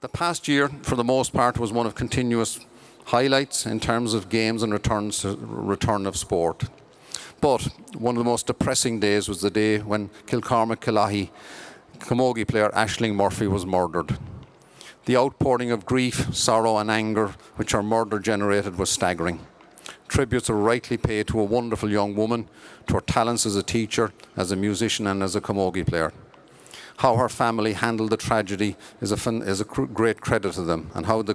The past year, for the most part, was one of continuous highlights in terms of games and return of sport. But one of the most depressing days was the day when Kilcormac-Killahey camogie player Aisling Murphy was murdered. The outpouring of grief, sorrow and anger which her murder generated was staggering. Tributes are rightly paid to a wonderful young woman, to her talents as a teacher, as a musician and as a camogie player. How her family handled the tragedy is a great credit to them, and how the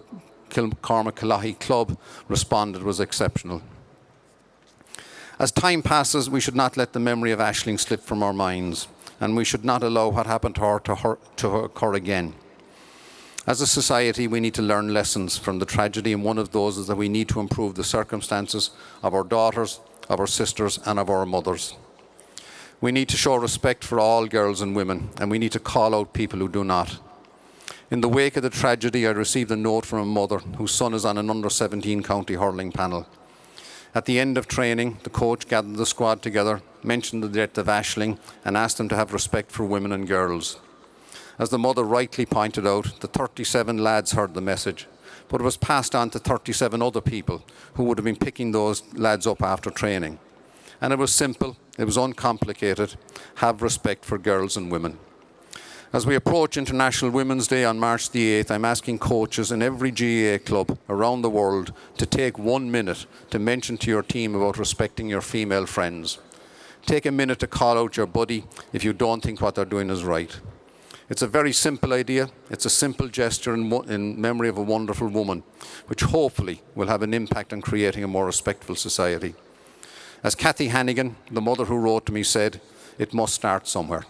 Kilcormac-Killahey club responded was exceptional. As time passes, we should not let the memory of Aisling slip from our minds, and we should not allow what happened to her to occur again. As a society, we need to learn lessons from the tragedy, and one of those is that we need to improve the circumstances of our daughters, of our sisters, and of our mothers. We need to show respect for all girls and women, and we need to call out people who do not. In the wake of the tragedy, I received a note from a mother whose son is on an under-17 county hurling panel. At the end of training, the coach gathered the squad together, mentioned the death of Aisling, and asked them to have respect for women and girls. As the mother rightly pointed out, the 37 lads heard the message, but it was passed on to 37 other people who would have been picking those lads up after training. And it was simple, it was uncomplicated: have respect for girls and women. As we approach International Women's Day on March the 8th, I'm asking coaches in every GAA club around the world to take 1 minute to mention to your team about respecting your female friends. Take a minute to call out your buddy if you don't think what they're doing is right. It's a very simple idea. It's a simple gesture in memory of a wonderful woman, which hopefully will have an impact on creating a more respectful society. As Kathy Hannigan, the mother who wrote to me, said, it must start somewhere.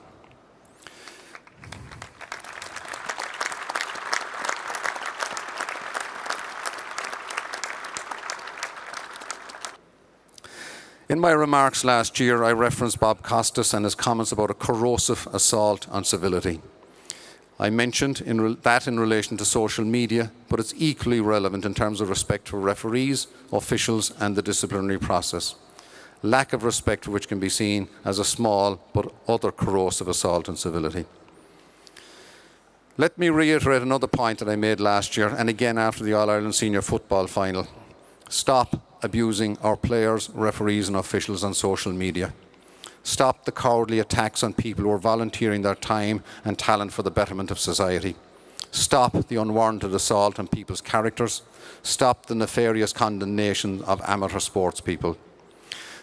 In my remarks last year, I referenced Bob Costas and his comments about a corrosive assault on civility. I mentioned that in relation to social media, but it's equally relevant in terms of respect for referees, officials, and the disciplinary process. Lack of respect for which can be seen as a small but other corrosive assault on civility. Let me reiterate another point that I made last year, and again after the All-Ireland Senior Football Final. Stop abusing our players, referees and officials on social media. Stop the cowardly attacks on people who are volunteering their time and talent for the betterment of society. Stop the unwarranted assault on people's characters. Stop the nefarious condemnation of amateur sports people.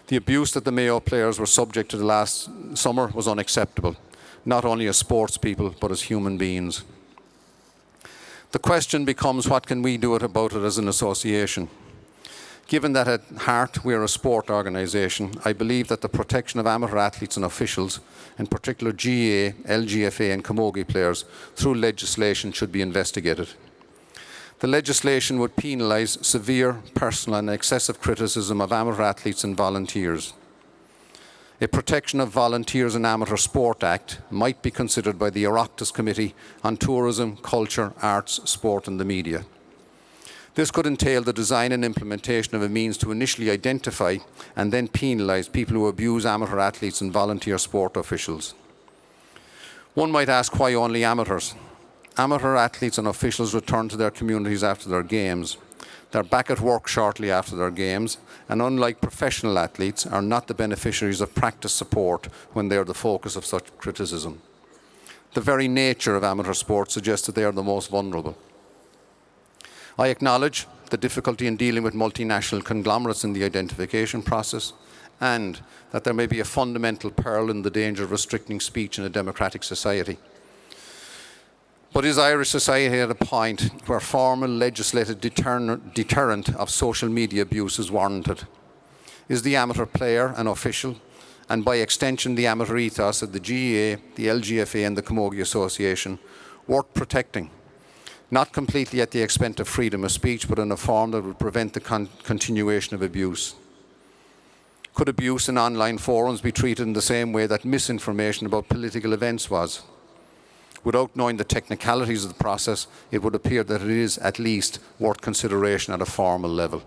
The abuse that the Mayo players were subject to last summer was unacceptable, not only as sports people, but as human beings. The question becomes, what can we do about it as an association? Given that at heart we are a sport organisation, I believe that the protection of amateur athletes and officials, in particular GAA, LGFA and camogie players, through legislation should be investigated. The legislation would penalise severe, personal and excessive criticism of amateur athletes and volunteers. A Protection of Volunteers in Amateur Sport Act might be considered by the Oireachtas Committee on Tourism, Culture, Arts, Sport and the Media. This could entail the design and implementation of a means to initially identify and then penalise people who abuse amateur athletes and volunteer sport officials. One might ask, why only amateurs? Amateur athletes and officials return to their communities after their games. They're back at work shortly after their games, and unlike professional athletes, are not the beneficiaries of practice support when they are the focus of such criticism. The very nature of amateur sport suggests that they are the most vulnerable. I acknowledge the difficulty in dealing with multinational conglomerates in the identification process, and that there may be a fundamental peril in the danger of restricting speech in a democratic society. But is Irish society at a point where formal legislated deterrent of social media abuse is warranted? Is the amateur player and official, and by extension the amateur ethos of the GAA, the LGFA and the Camogie Association, worth protecting? Not completely at the expense of freedom of speech, but in a form that would prevent the continuation of abuse. Could abuse in online forums be treated in the same way that misinformation about political events was? Without knowing the technicalities of the process, it would appear that it is at least worth consideration at a formal level.